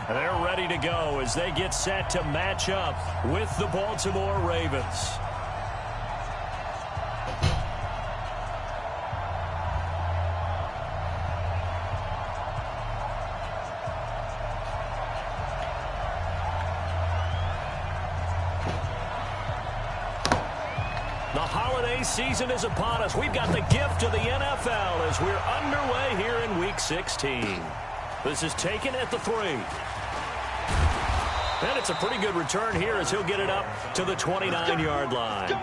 They're ready to go as they get set to match up with the Baltimore Ravens. The holiday season is upon us. We've got the gift of the NFL as we're underway here in Week 16. This is taken at the 3. And it's a pretty good return here as he'll get it up to the 29-yard line.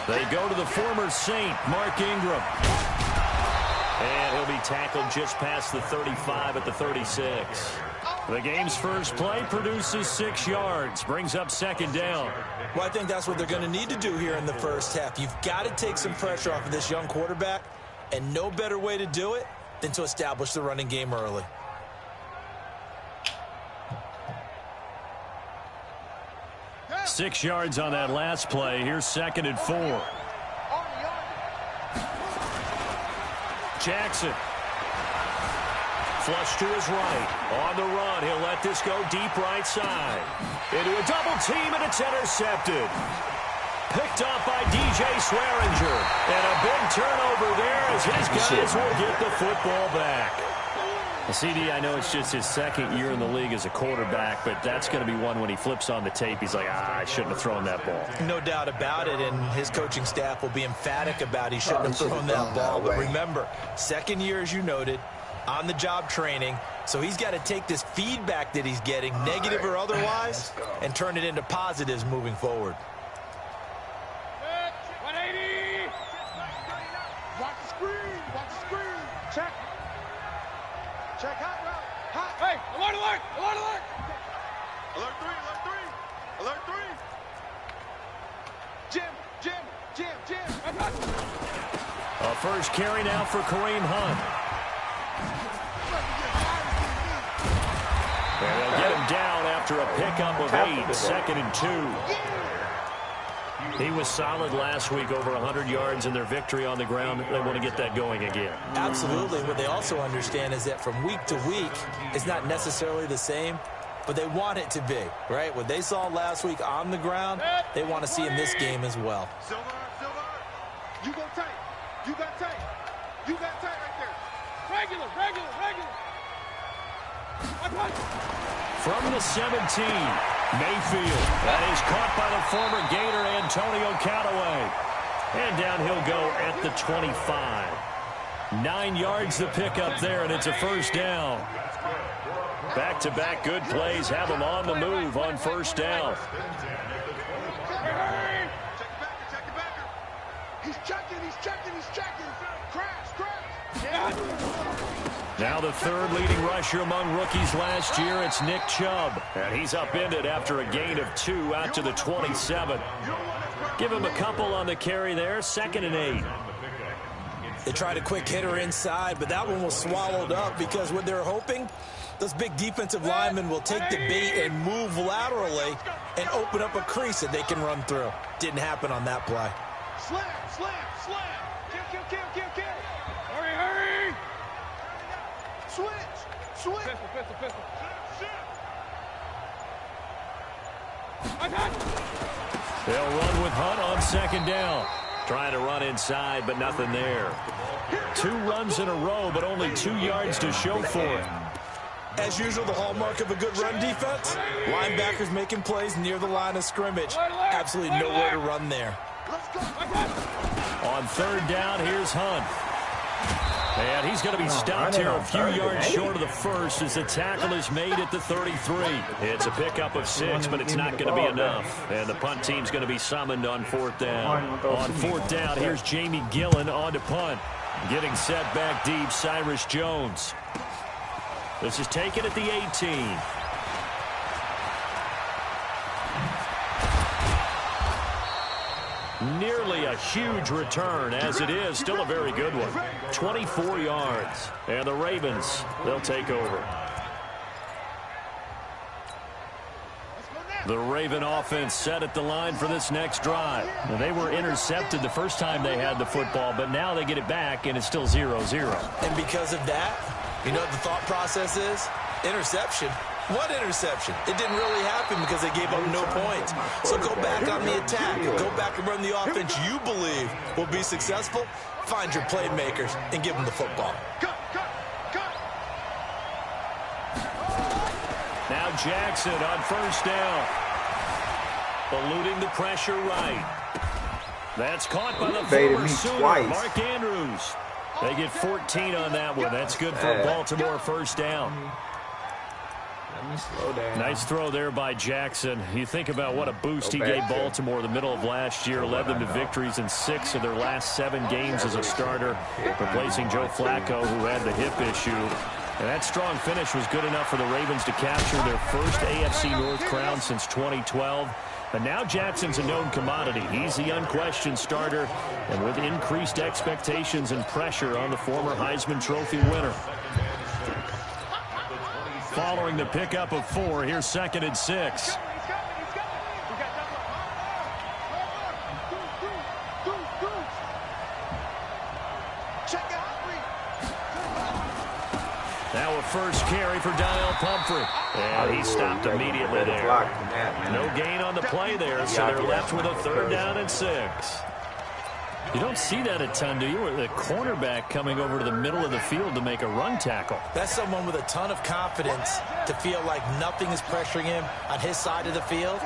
They go to the former Saint, Mark Ingram. And he'll be tackled just past the 35 at the 36. The game's first play produces 6 yards, brings up second down. Well, I think that's what they're going to need to do here in the first half. You've got to take some pressure off of this young quarterback, and no better way to do it than to establish the running game early. Six yards on that last play. Here's second and 4. Jackson. Flush to his right. On the run. He'll let this go deep right side. Into a double team, and it's intercepted. Picked up by DJ Swearinger. And a big turnover there as his guys will get the football back. CD, I know it's just his second year in the league as a quarterback, but that's going to be one when he flips on the tape. He's like, I shouldn't have thrown that ball. No doubt about it, and his coaching staff will be emphatic about he shouldn't have thrown that ball. But remember, second year, as you noted, on-the-job training, so he's got to take this feedback that he's getting, negative or otherwise, and turn it into positives moving forward. 180! Watch the screen! Watch the screen! Check! Check hot route. Hot. Hey, alert, alert, alert, alert. Alert 3, alert 3. Alert 3. Jim. A first carry now for Kareem Hunt. And they'll get him down after a pickup of 8, second and 2. He was solid last week, over 100 yards in their victory on the ground. They want to get that going again. Absolutely. What they also understand is that from week to week, it's not necessarily the same, but they want it to be, right? What they saw last week on the ground, they want to see in this game as well. Silver, you go tight. You got tight. You got tight right there. Regular. From the 17, Mayfield. That is caught by the former Gator, Antonio Callaway. And down he'll go at the 25. 9 yards the pickup there, and it's a first down. Back-to-back good plays have him on the move on first down. Check the backer. He's checking. Crash. Yeah. Now the third leading rusher among rookies last year, it's Nick Chubb. And he's upended after a gain of 2 out to the 27. Give him a couple on the carry there, second and 8. They tried a quick hitter inside, but that one was swallowed up because what they're hoping, those big defensive linemen will take the bait and move laterally and open up a crease that they can run through. Didn't happen on that play. Slam. Kill. Hurry. Switch. Pistol. They'll run with Hunt on second down. Trying to run inside, but nothing there. 2 runs in a row, but only 2 yards to show for it. As usual, the hallmark of a good run defense, linebackers making plays near the line of scrimmage. Absolutely nowhere to run there. On third down, here's Hunt. And he's going to be stopped here a few yards short of the first as the tackle is made at the 33. It's a pickup of 6, but it's not going to be enough. And the punt team's going to be summoned on 4th down. On 4th down, here's Jamie Gillen on to punt. Getting set back deep, Cyrus Jones. This is taken at the 18. Nearly a huge return, as it is still a very good one. 24 yards. And the Ravens, they'll take over. The Raven offense set at the line for this next drive. Now, they were intercepted the first time they had the football, but now they get it back, and it's still 0-0. And because of that, you know what the thought process is? Interception. What interception? It didn't really happen because they gave up no points. So go back on the attack. Go back and run the offense you believe will be successful. Find your playmakers and give them the football. Now Jackson on 1st down. Eluding the pressure right. That's caught by the former Sooner, Mark Andrews. They get 14 on that one. That's good for a Baltimore 1st down. Nice throw there by Jackson. You think about what a boost he gave Baltimore the middle of last year. Led them to victories in 6 of their last 7 games as a starter, replacing Joe Flacco, who had the hip issue. And that strong finish was good enough for the Ravens to capture their first AFC North crown since 2012. But now Jackson's a known commodity. He's the unquestioned starter, and with increased expectations and pressure on the former Heisman Trophy winner. Following the pickup of 4, here's 2nd and 6. Now a first carry for Donnell Pumphrey. And he stopped immediately there. No gain on the play there, so they're left with a 3rd down and 6. You don't see that a ton, do you? The cornerback coming over to the middle of the field to make a run tackle. That's someone with a ton of confidence to feel like nothing is pressuring him on his side of the field.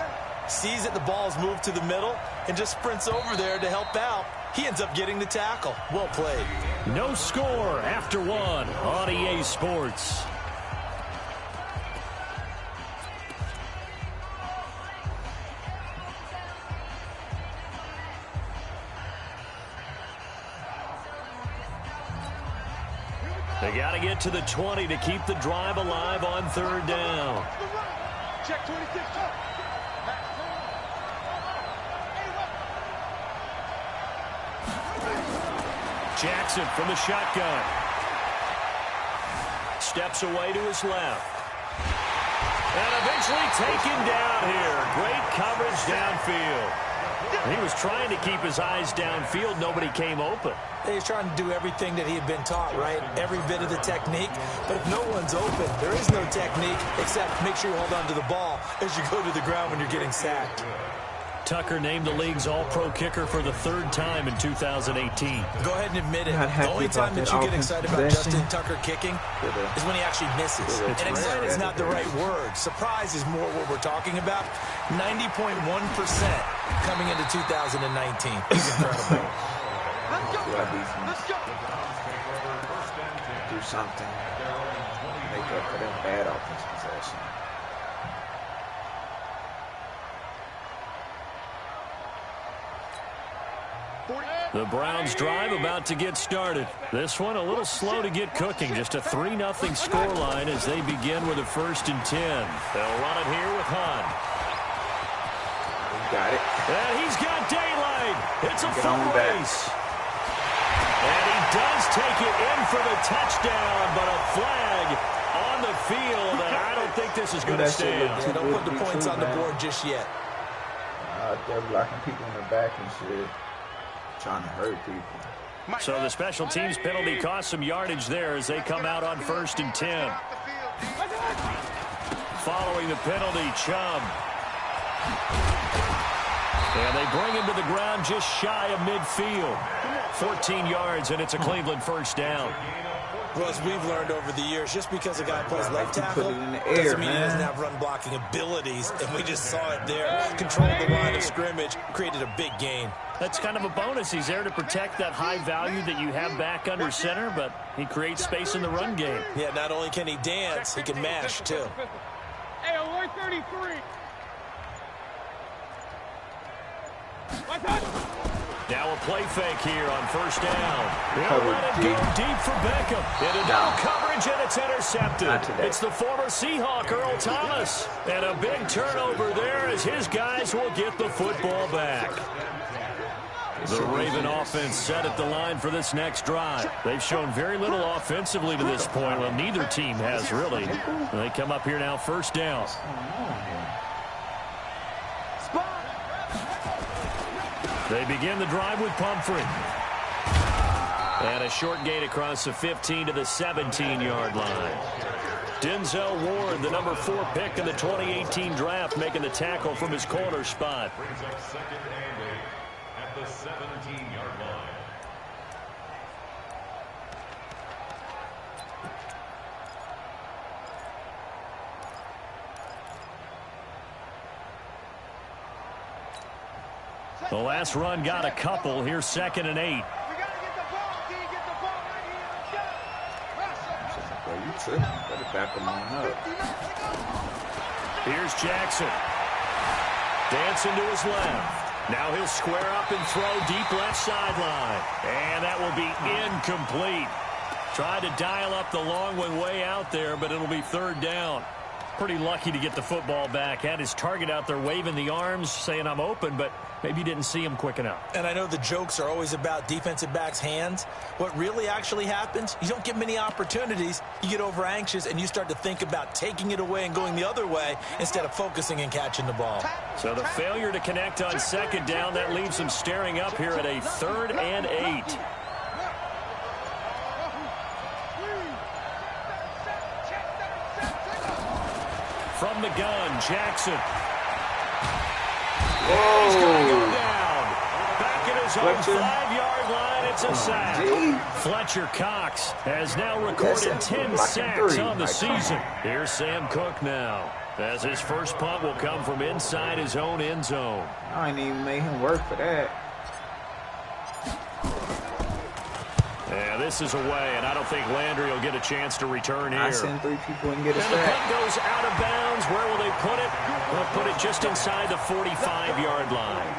Sees that the ball is moved to the middle and just sprints over there to help out. He ends up getting the tackle. Well played. No score after 1 on EA Sports. They got to get to the 20 to keep the drive alive on 3rd down. Check 26. Jackson from the shotgun. Steps away to his left. And eventually taken down here. Great coverage downfield. He was trying to keep his eyes downfield. Nobody came open. He's trying to do everything that he had been taught, right? Every bit of the technique. But if no one's open, there is no technique except make sure you hold on to the ball as you go to the ground when you're getting sacked. Tucker named the league's all-pro kicker for the 3rd time in 2018. Go ahead and admit it. The only time that you get excited about Justin Tucker kicking is when he actually misses. And excited is not the right word. Surprise is more what we're talking about. 90.1% coming into 2019. He's incredible. Let's go. Do something. Make up for that bad offense possession. The Browns drive about to get started. This one a little slow to get cooking. Just a 3-0 scoreline as they begin with a 1st and 10. They'll run it here with Hunt. Got it. And he's got daylight. It's a foot race. And he does take it in for the touchdown, but a flag on the field, and I don't think this is going to stand. Yeah, don't put the points on the board just yet. They're blocking people in the back and shit. Trying to hurt people. So the special teams penalty cost some yardage there as they come out on 1st and 10. Following the penalty, Chubb. And they bring him to the ground just shy of midfield. 14 yards, and it's a Cleveland 1st down. Well, as we've learned over the years, just because a guy plays left tackle put it in the air, doesn't mean he man. doesn't have run-blocking abilities, and we just saw it there. Controlled the line of scrimmage, created a big gain. That's kind of a bonus. He's there to protect that high value that you have back under center, but he creates space in the run game. Yeah, not only can he dance, he can mash, too. Hey, alert 33. Now a play fake here on first down. He'll let it go deep for Beckham. Into double coverage, and it's intercepted. It's the former Seahawk, Earl Thomas. And a big turnover there as his guys will get the football back. The Raven offense set at the line for this next drive. They've shown very little offensively to this point. Well, neither team has really. They come up here now first down. They begin the drive with Pumphrey. And a short gain across the 15 to the 17-yard line. Denzel Ward, the number 4 pick in the 2018 draft, making the tackle from his corner spot. Brings up second and 8 at the 17-yard line. The last run got a couple. Here's second and 8. We got to get the ball. Can you get the ball right here? Let's go. Bro, you tripping. Better back him on up. Here's Jackson. Dancing to his left. Now he'll square up and throw deep left sideline. And that will be incomplete. Tried to dial up the long one way out there, but it'll be third down. Pretty lucky to get the football back. Had his target out there waving the arms, saying I'm open, but maybe didn't see him quick enough. And I know the jokes are always about defensive backs' hands. What really actually happens, you don't get many opportunities. You get over anxious, and you start to think about taking it away and going the other way instead of focusing and catching the ball. So the failure to connect on second down, that leaves him staring up here at a third and 8. From the gun, Jackson. He's going to go down. Back at his own 5-yard line, it's a sack. Fletcher Cox has now recorded 10 sacks on the season. Here's Sam Cook now, as his first punt will come from inside his own end zone. I ain't even made him work for that. Yeah, this is away, and I don't think Landry will get a chance to return here. I send 3 people and get a And the sack. punt goes out of bounds. Where will they put it? They'll put it just inside the 45-yard line.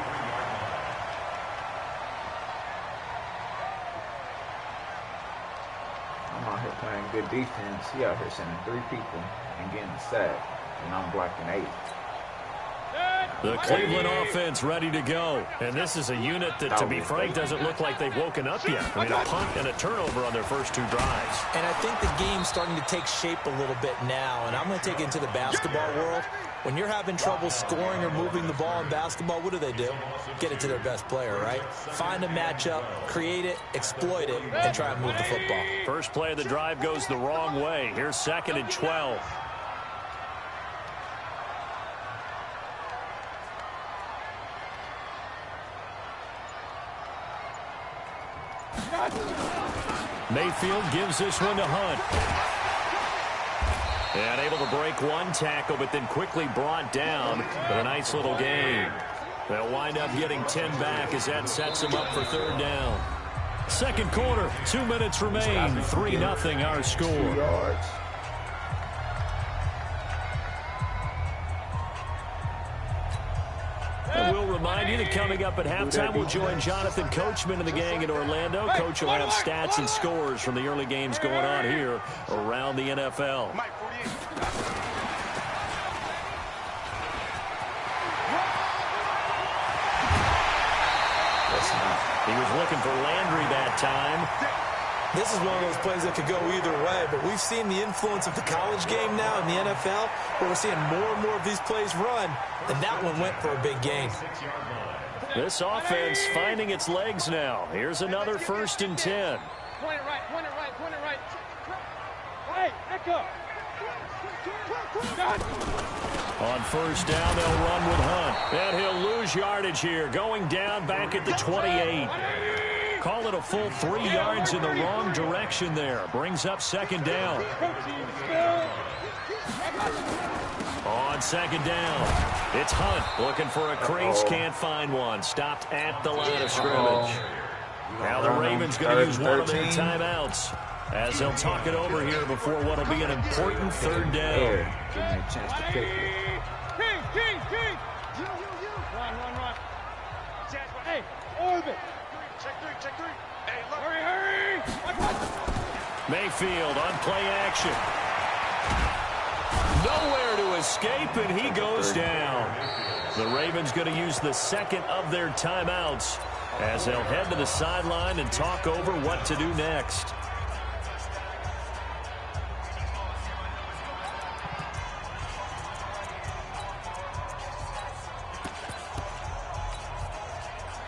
I'm out here playing good defense. He out here sending 3 people and getting a sack, and I'm blocking 8. The Cleveland offense ready to go. And this is a unit that, to be frank, doesn't look like they've woken up yet. I mean, a punt and a turnover on their first 2 drives. And I think the game's starting to take shape a little bit now, and I'm going to take it into the basketball world. When you're having trouble scoring or moving the ball in basketball, what do? Get it to their best player, right? Find a matchup, create it, exploit it, and try and move the football. First play of the drive goes the wrong way. Here's second and 12. Mayfield gives this one to Hunt. And able to break one tackle, but then quickly brought down with a nice little gain. They'll wind up getting 10 back as that sets them up for third down. Second quarter, 2 minutes remain. 3-0 our score. 2 yards. And we'll remind you that coming up at halftime, we'll join Jonathan Coachman and the gang in Orlando. Coach will have stats and scores from the early games going on here around the NFL. He was looking for Landry that time. This is one of those plays that could go either way, but we've seen the influence of the college game now in the NFL, where we're seeing more and more of these plays run, and that one went for a big gain. This offense finding its legs now. Here's another 1st and 10. Point it right, point it right, point it right. Hey, echo. On first down, they'll run with Hunt. And he'll lose yardage here, going down back at the 28. call it a full 3 yards in the wrong direction there. Brings up second down. On second down, it's Hunt looking for a crease, can't find one. Stopped at the line of scrimmage. Now the Ravens going to use one of their timeouts as they'll talk it over here before what will be an important third down. Give me a chance to pick it. Run. Hey, orbit. Check three. Hey, look. Hurry. Mayfield on play action. Nowhere to escape, and he goes down. The Ravens going to use the second of their timeouts as they'll head to the sideline and talk over what to do next.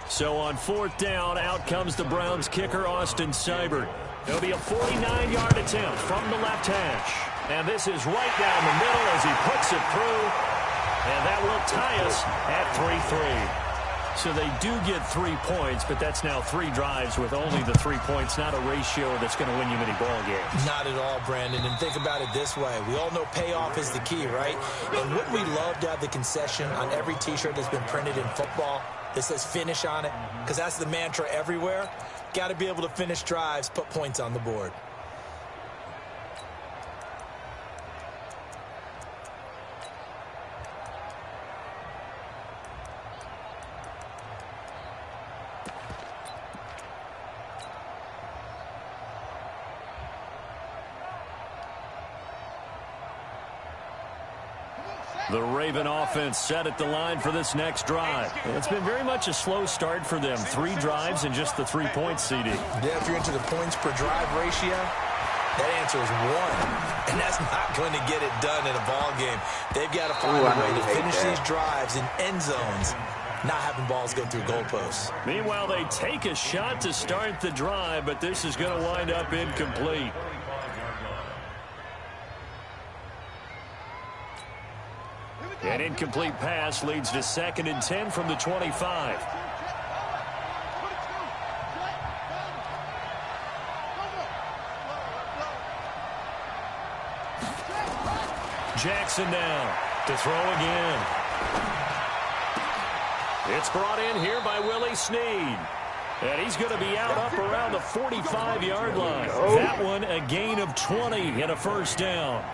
So on fourth down, out comes the Browns kicker, Austin Seibert. It'll be a 49-yard attempt from the left hash. And this is right down the middle as he puts it through. And that will tie us at 3-3. So they do get 3 points, but that's now 3 drives with only the 3 points, not a ratio that's going to win you many ball games. Not at all, Brandon. And think about it this way. We all know payoff is the key, right? And wouldn't we love to have the concession on every T-shirt that's been printed in football that says finish on it? Because that's the mantra everywhere. Got to be able to finish drives, put points on the board. The Raven offense set at the line for this next drive. It's been very much a slow start for them. 3 drives and just the 3 points, CD. Yeah, if you're into the points per drive ratio, that answer is 1. And that's not going to get it done in a ball game. They've got to find a way to finish these drives in end zones, not having balls go through goalposts. Meanwhile, they take a shot to start the drive, but this is going to wind up incomplete. An incomplete pass leads to 2nd and 10 from the 25. Jackson now to throw again. It's brought in here by Willie Snead. And he's going to be out up around the 45-yard line. That one a gain of 20 and a first down.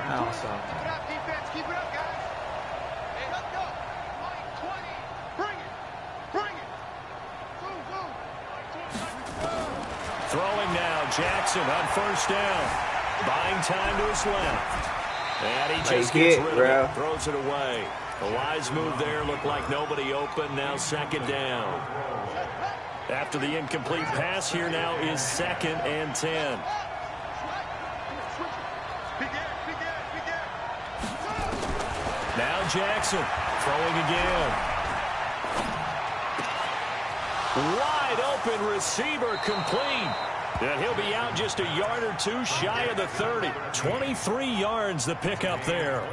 Keep it up, defense. Keep it up, guys. Hey, let's go. 20. Bring it. Throwing now, Jackson on first down. Buying time to his left. And he just gets rid of it. Throws it away. A wise move there. Looked like nobody open. Now 2nd down. After the incomplete pass, here now is 2nd and 10. Now Jackson throwing again. Wide open receiver complete. And he'll be out just a yard or 2 shy of the 30. 23 yards the pickup there.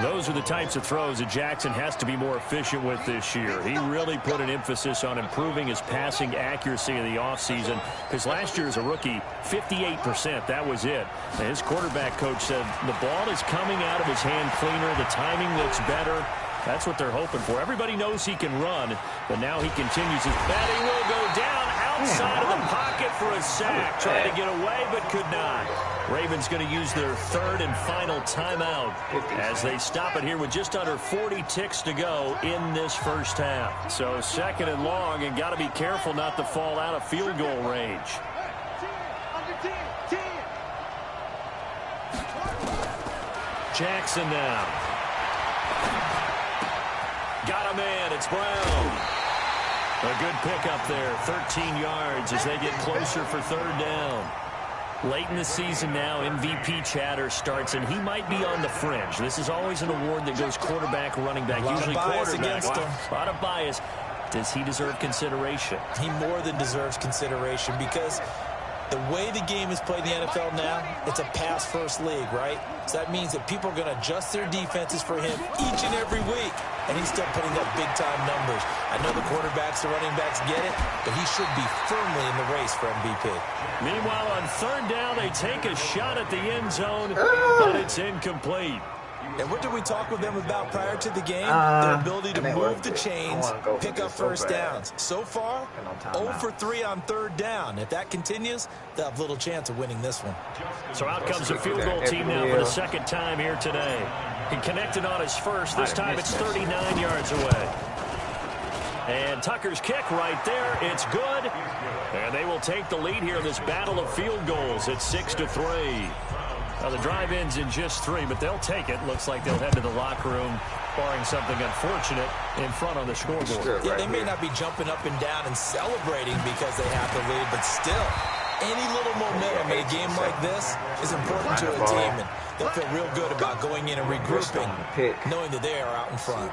Those are the types of throws that Jackson has to be more efficient with this year. He really put an emphasis on improving his passing accuracy in the offseason because last year as a rookie, 58%, that was it. And his quarterback coach said the ball is coming out of his hand cleaner. The timing looks better. That's what they're hoping for. Everybody knows he can run, but now he continues his batting. Will go down outside of the pocket for a sack. Tried to get away, but could not. Ravens going to use their 3rd and final timeout as they stop it here with just under 40 ticks to go in this first half. So 2nd and long, and got to be careful not to fall out of field goal range. Jackson now. Got a man. It's Brown. A good pickup there. 13 yards as they get closer for 3rd down. Late in the season now, MVP chatter starts, and he might be on the fringe. This is always an award that goes quarterback, running back, usually quarterback. A lot of bias. Does he deserve consideration? He more than deserves consideration because The way the game is played in the NFL now, it's a pass-first league, right? So that means that people are going to adjust their defenses for him each and every week. And he's still putting up big-time numbers. I know the quarterbacks, the running backs get it, but he should be firmly in the race for MVP. Meanwhile, on third down, they take a shot at the end zone, but it's incomplete. And what did we talk with them about prior to the game? Their ability to move the chains, pick up first downs. So far, 0 for 3 on third down. If that continues, they'll have little chance of winning this one. So out comes the field goal team now for the second time here today. He connected on his first. This time it's 39 yards away. And Tucker's kick right there. It's good. And they will take the lead here in this battle of field goals at 6-3. Now, the drive ends in just 3, but they'll take it. Looks like they'll head to the locker room, barring something unfortunate, in front on the scoreboard. Yeah, they may not be jumping up and down and celebrating because they have the lead, but still, any little momentum in a game like this is important to a team, and they'll feel real good about going in and regrouping, knowing that they are out in front.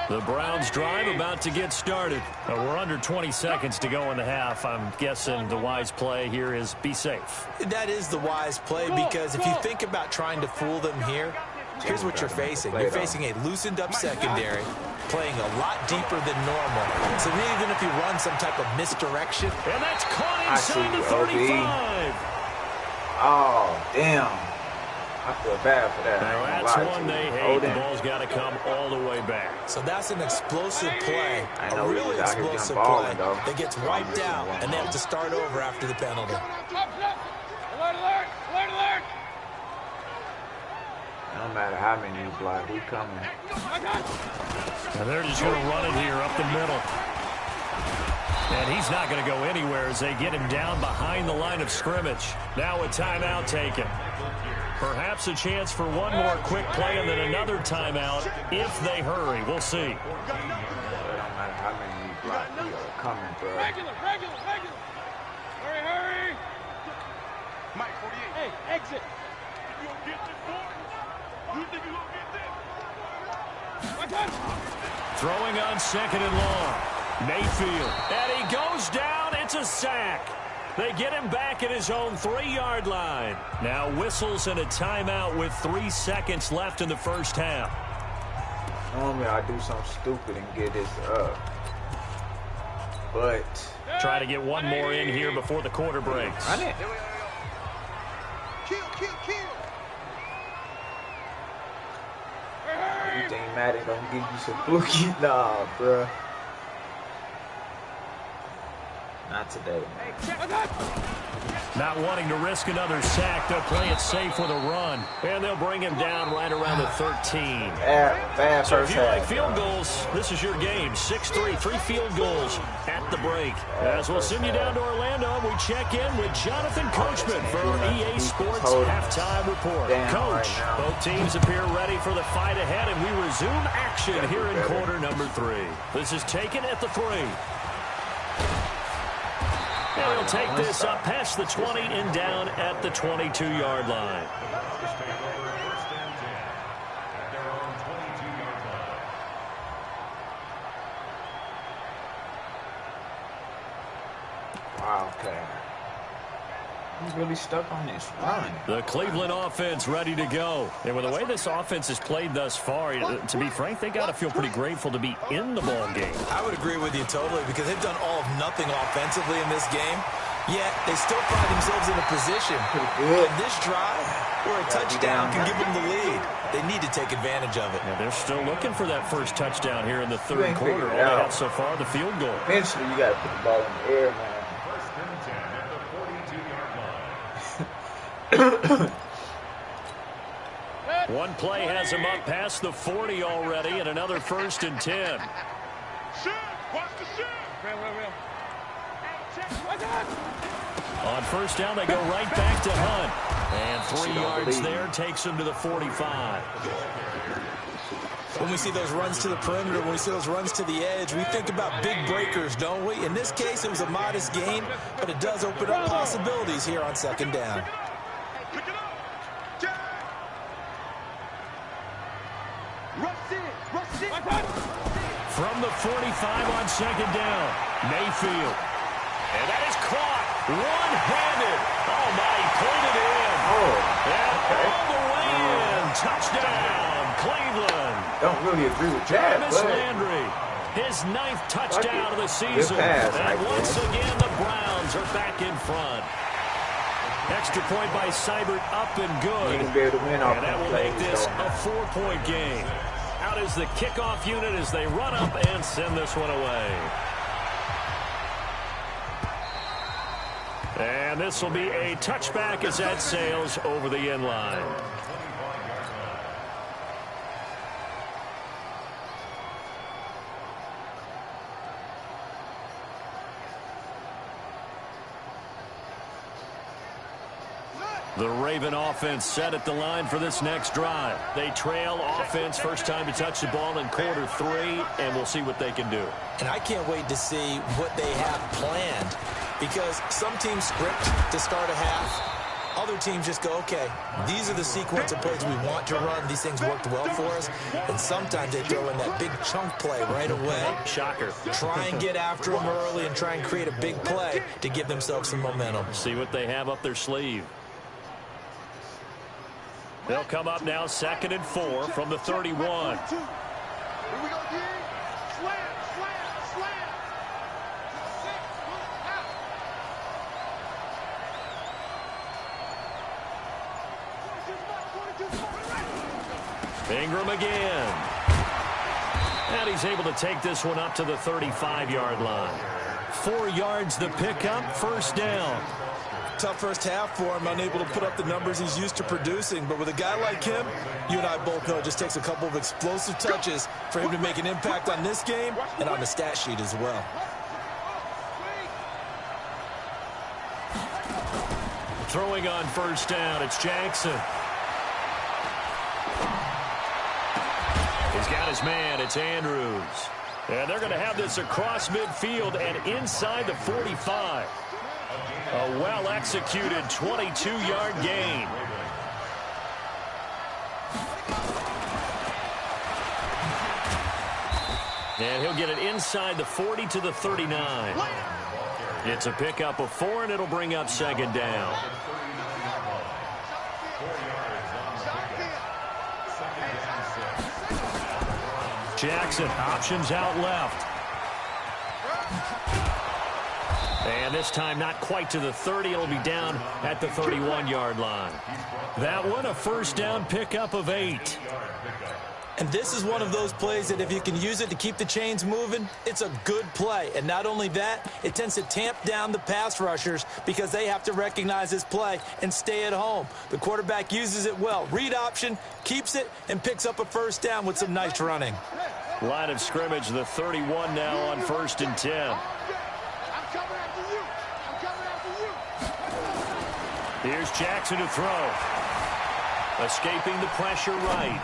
The Browns drive about to get started. We're under 20 seconds to go in the half. I'm guessing the wise play here is be safe. That is the wise play, because if you think about trying to fool them here, here's what you're facing. You're facing a loosened up secondary, playing a lot deeper than normal. So even if you run some type of misdirection. And that's caught inside the 35. Oh, damn. I feel bad for that. Now that's one they hate. The ball's got to come all the way back. So that's an explosive play, a really explosive play that gets wiped out, and they have to start over after the penalty. Alert, alert, alert, alert. No matter how many you block, we coming. And they're just going to run it here up the middle. And he's not going to go anywhere as they get him down behind the line of scrimmage. Now a timeout taken. Perhaps a chance for one more quick play and then another timeout if they hurry. We'll see. It don't matter how many you block, we are coming, bro. Regular. Hurry. Mike, 48. Hey, exit. You gonna get this, boy? You think you gonna get this? Throwing on second and long. Mayfield. And he goes down. It's a sack. They get him back at his own 3-yard line. Now whistles and a timeout with 3 seconds left in the first half. Normally I do something stupid and get this up. But try to get one more in here before the quarter breaks. Run it. Kill. You think Madden gonna give you some fluky? Nah, bruh. Not today, man. Not wanting to risk another sack, they'll play it safe with a run. And they'll bring him down right around the 13. Bad So if first you like half, field goals, this is your game. 6-3, 3 field goals at the break. As we'll send you down to Orlando, we check in with Jonathan Coachman for our EA Sports Halftime Report. Coach, both teams appear ready for the fight ahead, and we resume action here in quarter number 3. This is taken at the 3. And he'll take this up past the 20 and down at the 22-yard line. Wow, okay. He's really stuck on this run. The Cleveland offense ready to go. And with the way this offense has played thus far, to be frank, they got to feel pretty grateful to be in the ball game. I would agree with you totally, because they've done all of nothing offensively in this game, yet they still find themselves in a position in this drive where a touchdown can give them the lead. They need to take advantage of it. Yeah, they're still looking for that first touchdown here in the third quarter. All they have so far, the field goal. Eventually, you got to put the ball in the air, man. One play has him up past the 40 already, and another 1st and 10. Watch the shit. Real. On first down, they go right back to Hunt. And 3 yards there takes him to the 45. When we see those runs to the perimeter, when we see those runs to the edge, we think about big breakers, don't we? In this case, it was a modest gain, but it does open up possibilities here on second down. Pick it up. Rush it. From the 45 on second down, Mayfield. And that is caught. One-handed. Oh, my, he pulled it in. Oh, And okay. all the way in. Touchdown, Cleveland. Don't really agree with that, Travis but Landry, his 9th touchdown of the season. pass, And I once guess. again, the Browns are back in front. Extra point by Seibert, up and you good. ain't gonna be able to win off And that will plays, make this though. a 4-point game. Out is the kickoff unit as they run up and send this one away. And this will be a touchback as that sails over the end line. The Raven offense set at the line for this next drive. They trail offense, first time to touch the ball in quarter 3, and we'll see what they can do. And I can't wait to see what they have planned, because some teams script to start a half. Other teams just go, okay, these are the sequence of plays we want to run. These things worked well for us. And sometimes they throw in that big chunk play right away. Shocker. Try and get after them early and try and create a big play to give themselves some momentum. See what they have up their sleeve. They'll come up now 2nd and 4 from the 31. Here we go, D. Slam, slam, slam. Ingram again. And he's able to take this one up to the 35-yard line. 4 yards the pickup, first down. Tough first half for him, unable to put up the numbers he's used to producing. But with a guy like him, you and I both know it just takes a couple of explosive touches for him to make an impact on this game and on the stat sheet as well. Throwing on first down, it's Jackson. He's got his man, it's Andrews. And they're going to have this across midfield and inside the 45. A well-executed 22-yard gain. And he'll get it inside the 40 to the 39. It's a pickup of 4, and it'll bring up 2nd down. Jackson, options out left. And this time not quite to the 30. It'll be down at the 31-yard line. That one, a first down pickup of 8. And this is one of those plays that if you can use it to keep the chains moving, it's a good play. And not only that, it tends to tamp down the pass rushers because they have to recognize this play and stay at home. The quarterback uses it well. Read option, keeps it, and picks up a first down with some nice running. Line of scrimmage, the 31 now on 1st and 10. I'm coming after you. I'm coming after you. Here's Jackson to throw. Escaping the pressure right.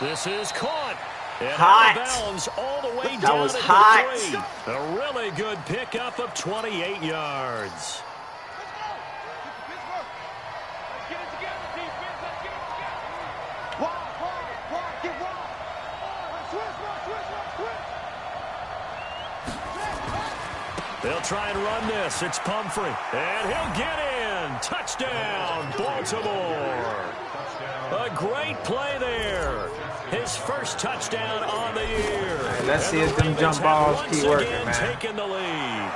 This is caught. And out of bounds all the way down at the 3. A really good pickup of 28 yards. They'll try and run this. It's Pumphrey. And he'll get in. Touchdown, Baltimore. A great play there. His first touchdown on the year. Right, let's see if them jump balls keep working, man. Taking the lead.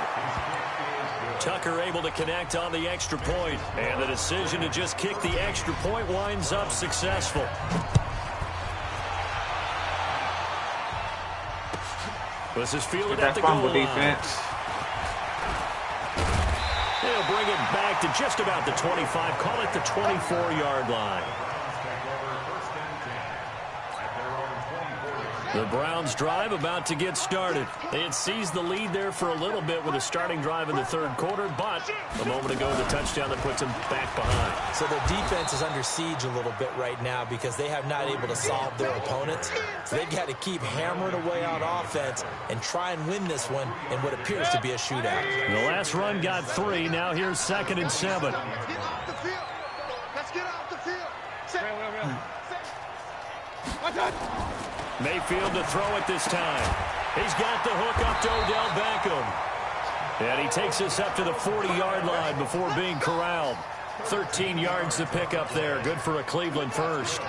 Tucker able to connect on the extra point. And the decision to just kick the extra point winds up successful. This is fielded at the goal line. Defense. They'll bring it back to just about the 25. Call it the 24-yard line. The Browns drive about to get started. They had seized the lead there for a little bit with a starting drive in the 3rd quarter, but a moment ago the touchdown that puts them back behind. So their defense is under siege a little bit right now because they have not able to solve their opponents. So they've got to keep hammering away on offense and try and win this one in what appears to be a shootout. The last run got 3. Now here's 2nd and 7. Get off the field. Let's get off the field. My God. Mayfield to throw it this time. He's got the hook up to Odell Beckham. And he takes us up to the 40-yard line before being corralled. 13 yards to pick up there. Good for a Cleveland first.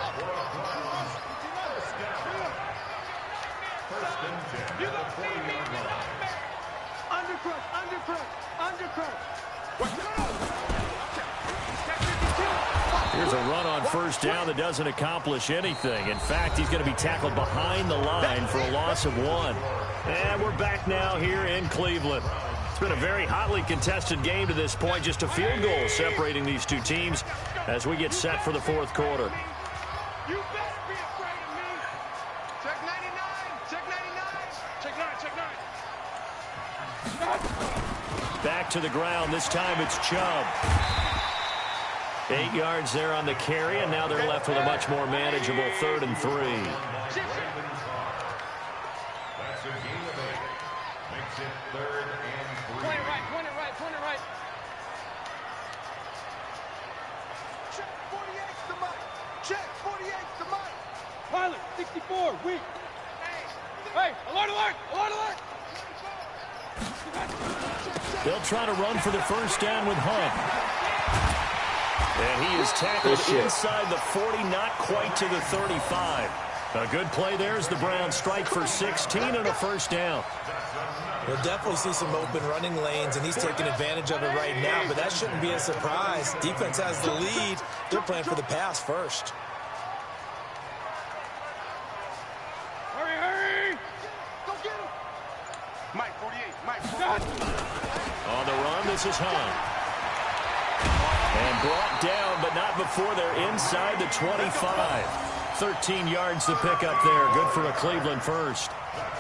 Here's a run on first down that doesn't accomplish anything. In fact, he's going to be tackled behind the line for a loss of 1. And we're back now here in Cleveland. It's been a very hotly contested game to this point. Just a field goal separating these two teams as we get set for the fourth quarter. You better be afraid of me. Check 99. Check 99. Check 9. Check 9. Back to the ground. This time it's Chubb. 8 yards there on the carry, and now they're left with a much more manageable 3rd and 3. That's a gain of 8. Makes it 3rd and 3. Point it right. Point it right. Point it right. Check 48's the mic. Check 48's the mic. Pilot 64. Weak. Hey, alert, alert, alert, alert. They'll try to run for the first down with Hunt. And he is tackled inside the 40, not quite to the 35. A good play there as the Browns strike for 16 and a first down. We'll definitely see some open running lanes, and he's taking advantage of it right now, but that shouldn't be a surprise. Defense has the lead. They're playing for the pass first. Hurry, hurry. Go get him. Mike, 48. Mike, 48. On the run, this is Hunt. And brought down, but not before they're inside the 25. 13 yards to pick up there. Good for a Cleveland first.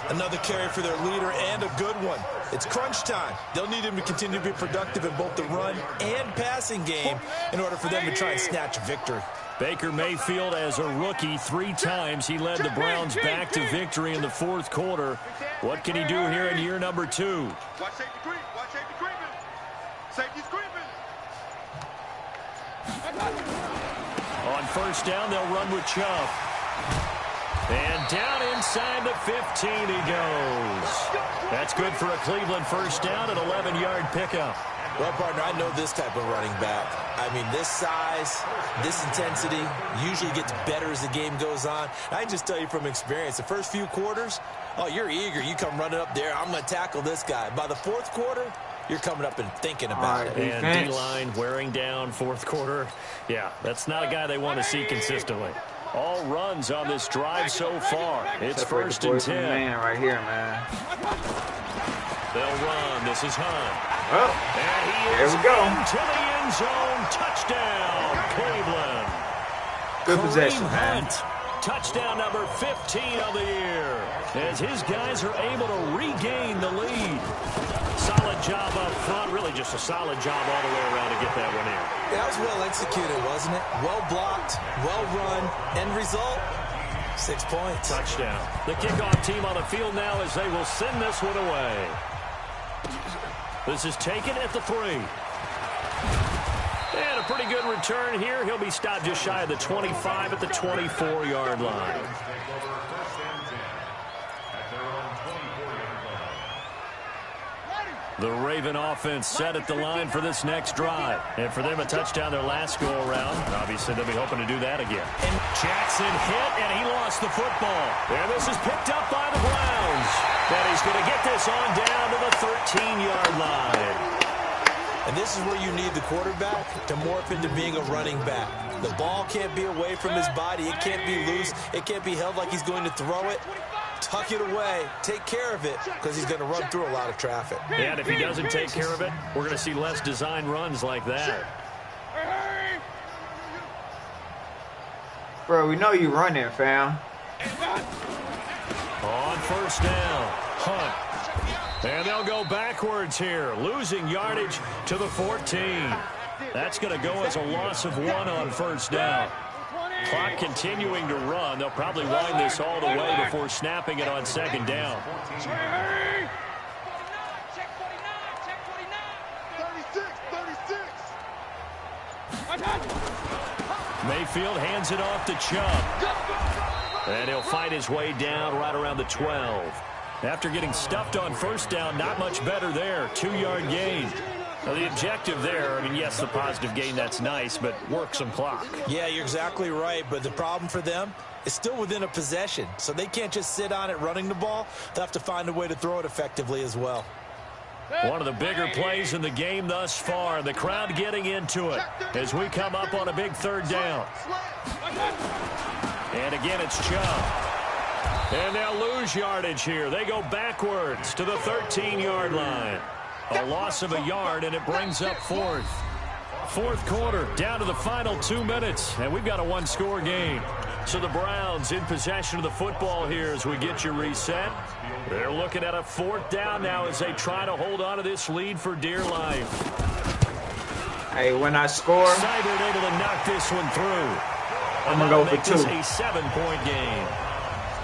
Another carry for their leader, and a good one. It's crunch time. They'll need him to continue to be productive in both the run and passing game in order for them to try and snatch a victory. Baker Mayfield, as a rookie, 3 times he led the Browns back to victory in the fourth quarter. What can he do here in year number 2? Watch safety creep. Watch safety creeping. Safety's creeping. On first down, they'll run with Chubb. And down inside the 15 he goes. That's good for a Cleveland first down, an 11-yard pickup. Well, partner, I know this type of running back. I mean, this size, this intensity usually gets better as the game goes on. I can just tell you from experience, the first few quarters, oh, you're eager. You come running up there, I'm going to tackle this guy. By the fourth quarter, you're coming up and thinking about it. And D-line wearing down fourth quarter. Yeah, that's not a guy they want to see consistently. All runs on this drive so far. It's first and 10. Man right here, man. They'll run. This is Hunt. Oh, And he there is we go. into the end zone. Touchdown, Cleveland. Good Kareem possession, man. Hunt, touchdown number 15 of the year, as his guys are able to regain the lead. Solid job up front, really just a solid job all the way around to get that one in. That was well executed, wasn't it? Well blocked, well run, end result, 6 points. Touchdown. The kickoff team on the field now as they will send this one away. This is taken at the 3. And a pretty good return here. He'll be stopped just shy of the 25 at the 24-yard line. The Raven offense set at the line for this next drive. And for them, a touchdown their last go-around. Obviously, they'll be hoping to do that again. And Jackson hit, and he lost the football. And this is picked up by the Browns. And he's going to get this on down to the 13-yard line. And this is where you need the quarterback to morph into being a running back. The ball can't be away from his body. It can't be loose. It can't be held like he's going to throw it. Tuck it away. Take care of it, because he's going to run through a lot of traffic. And if he doesn't take care of it, we're going to see less design runs like that. Bro, we know you running, fam. On first down, Hunt. And they'll go backwards here, losing yardage to the 14. That's going to go as a loss of 1 on first down. Clock continuing to run. They'll probably wind this all the way before snapping it on second down. 36. Mayfield hands it off to Chubb. And he'll fight his way down right around the 12. After getting stuffed on first down, not much better there. 2-yard gain. Now, the objective there, I mean, yes, the positive gain, that's nice, but work some clock. Yeah, you're exactly right, but the problem for them is still within a possession, so they can't just sit on it running the ball. They'll have to find a way to throw it effectively as well. One of the bigger plays in the game thus far. The crowd getting into it as we come up on a big 3rd down. And again, it's Chubb. And they'll lose yardage here. They go backwards to the 13-yard line. A loss of a yard, and it brings up 4th. 4th quarter, down to the final 2 minutes, and we've got a 1-score game. So the Browns in possession of the football here as we get you reset. They're looking at a 4th down now as they try to hold on to this lead for dear life. Hey, when I score, Seibert able to knock this one through. I'm going to go for 2. This a 7-point game.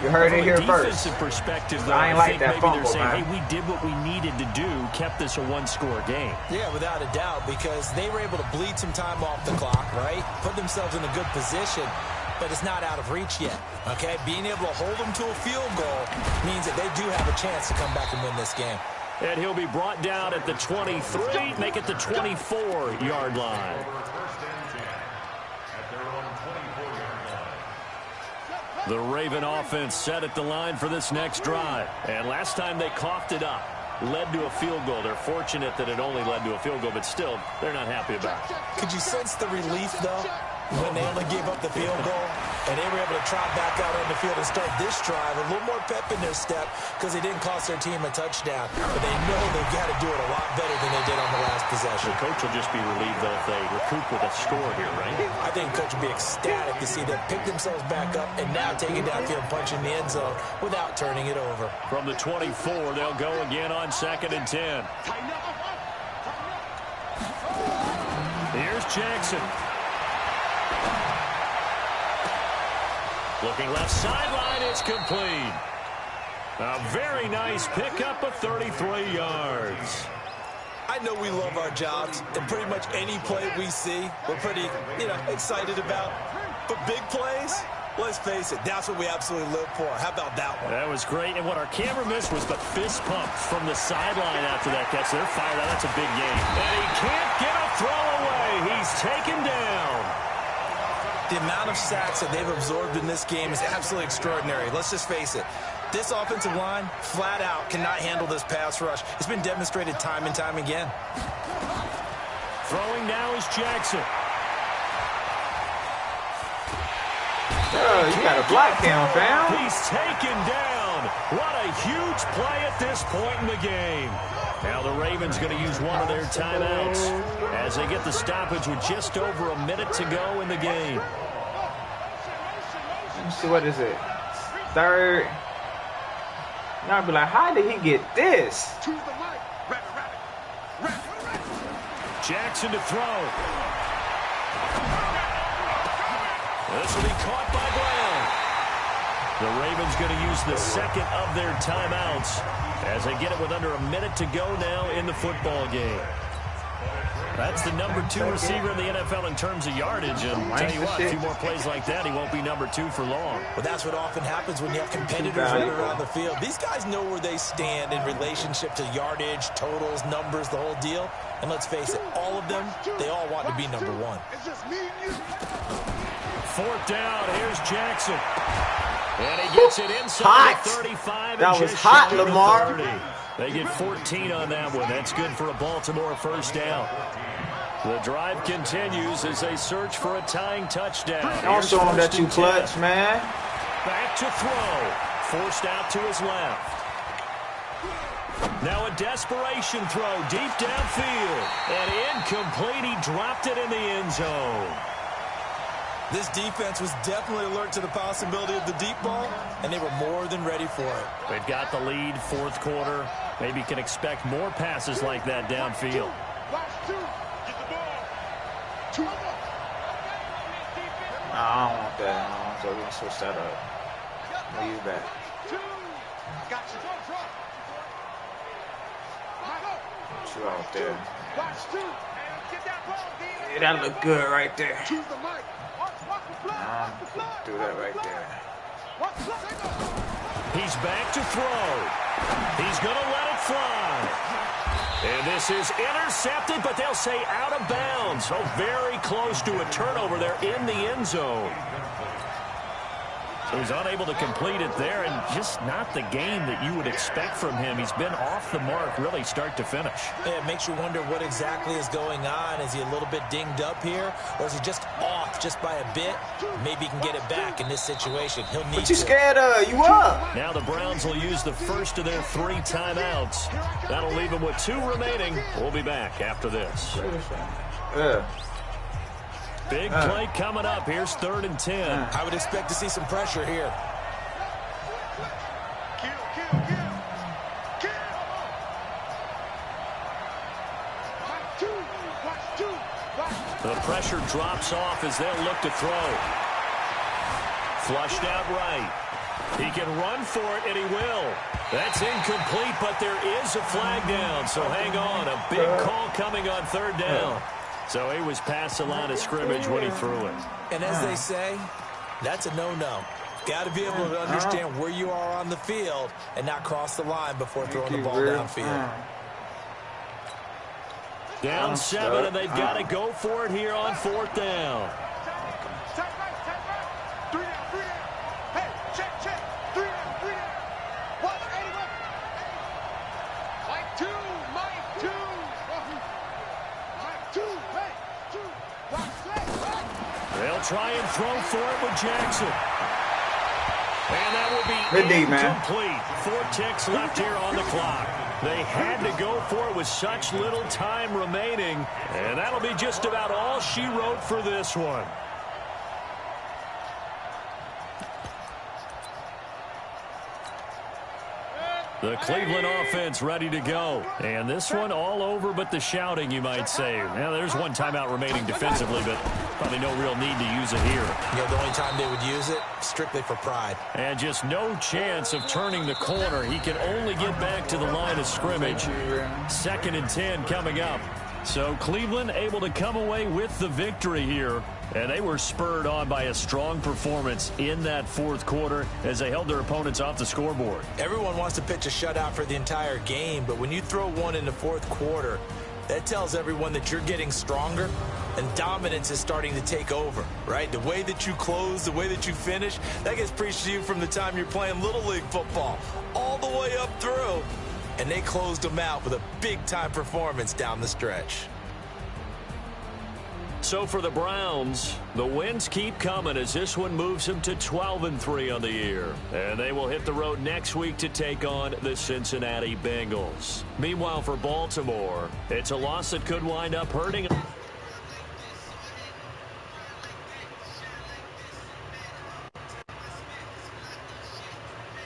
You heard it here first. From a defensive perspective, though, I ain't like that maybe fumble, they're saying, man. hey, we did what we needed to do, kept this a 1-score game. Yeah, without a doubt, because they were able to bleed some time off the clock, right? Put themselves in a good position, but it's not out of reach yet, okay? Being able to hold them to a field goal means that they do have a chance to come back and win this game. And he'll be brought down at the 23, make it the 24-yard line. The Raven offense set at the line for this next drive. And last time they coughed it up, led to a field goal. They're fortunate that it only led to a field goal, but still, they're not happy about it. Could you sense the relief, though, when they only gave up the field goal and they were able to trot back out on the field and start this drive? A little more pep in their step because they didn't cost their team a touchdown. But they know they've got to do it a lot better than they did on the last possession. The coach will just be relieved, though, if they recoup with a score here, right? I think coach will be ecstatic to see them pick themselves back up and now take it downfield and punch in the end zone without turning it over. From the 24, they'll go again on 2nd and 10. Here's Jackson. Looking left sideline, it's complete. A very nice pickup of 33 yards. I know we love our jobs, and pretty much any play we see, we're pretty, excited about. But big plays, let's face it, that's what we absolutely live for. How about that one? That was great, and what our camera missed was the fist pump from the sideline after that catch. They're fired out. That's a big game. And he can't get a throw away. He's taken down. The amount of sacks that they've absorbed in this game is absolutely extraordinary. Let's just face it. This offensive line, flat out, cannot handle this pass rush. It's been demonstrated time and time again. Throwing now is Jackson. You got a block down, fam. He's taken down. What a huge play at this point in the game. Now the Ravens going to use one of their timeouts as they get the stoppage with just over a minute to go in the game. Let me see, what is it? 3rd. Now I'd be like, how did he get this? Jackson to throw. This will be caught by Brown. The Ravens going to use the second of their timeouts as they get it with under a minute to go now in the football game. That's the number 2 receiver in the NFL in terms of yardage. And tell you what, a few more plays like that, he won't be number 2 for long. Well, that's what often happens when you have competitors running around the field. These guys know where they stand in relationship to yardage, totals, numbers, the whole deal. And let's face it, all of them, they all want to be number 1. 4th down, here's Jackson. And he gets it inside the 35. That was hot, Lamar. They get 14 on that one. That's good for a Baltimore first down. The drive continues as they search for a tying touchdown. Don't show him that you clutch, man. Back to throw. Forced out to his left. Now a desperation throw deep downfield. And incomplete. He dropped it in the end zone. This defense was definitely alert to the possibility of the deep ball, and they were more than ready for it. They've got the lead, 4th quarter. Maybe can expect more passes like that downfield. No, I don't want that. So we're going to switch that up. Leave that. Put you out there. Yeah, that look good right there. Do that right there. He's back to throw. He's going to let it fly. And this is intercepted, but they'll say out of bounds. So very close to a turnover there in the end zone. So he's unable to complete it there, and just not the game that you would expect from him. He's been off the mark really start to finish. Yeah, it makes you wonder what exactly is going on. Is he a little bit dinged up here, or is he just off just by a bit? Maybe he can get it back in this situation. He'll need What you scared of? You up? Now the Browns will use the first of their 3 timeouts. That'll leave them with 2 remaining. We'll be back after this. Big play coming up. Here's 3rd and 10. I would expect to see some pressure here. The pressure drops off as they'll look to throw. Flushed out right. He can run for it, and he will. That's incomplete, but there is a flag down. So hang on. A big call coming on 3rd down. So he was past the line of scrimmage when he threw it. And as they say, that's a no-no. Got to be able to understand where you are on the field and not cross the line before throwing the ball downfield. Down 7, and they've got to go for it here on 4th down. They'll try and throw for it with Jackson. And that will be incomplete. 4 ticks left here on the clock. They had to go for it with such little time remaining. And that'll be just about all she wrote for this one. The Cleveland offense ready to go. And this one all over but the shouting, you might say. Now, there's 1 timeout remaining defensively, but probably no real need to use it here. You know, the only time they would use it, strictly for pride. And just no chance of turning the corner. He can only get back to the line of scrimmage. 2nd and 10 coming up. So Cleveland able to come away with the victory here. And they were spurred on by a strong performance in that 4th quarter as they held their opponents off the scoreboard. Everyone wants to pitch a shutout for the entire game, but when you throw one in the 4th quarter, that tells everyone that you're getting stronger and dominance is starting to take over, right? The way that you close, the way that you finish, that gets preached to you from the time you're playing Little League football all the way up through. And they closed them out with a big-time performance down the stretch. So for the Browns, the wins keep coming as this one moves them to 12-3 on the year. And they will hit the road next week to take on the Cincinnati Bengals. Meanwhile, for Baltimore, it's a loss that could wind up hurting them.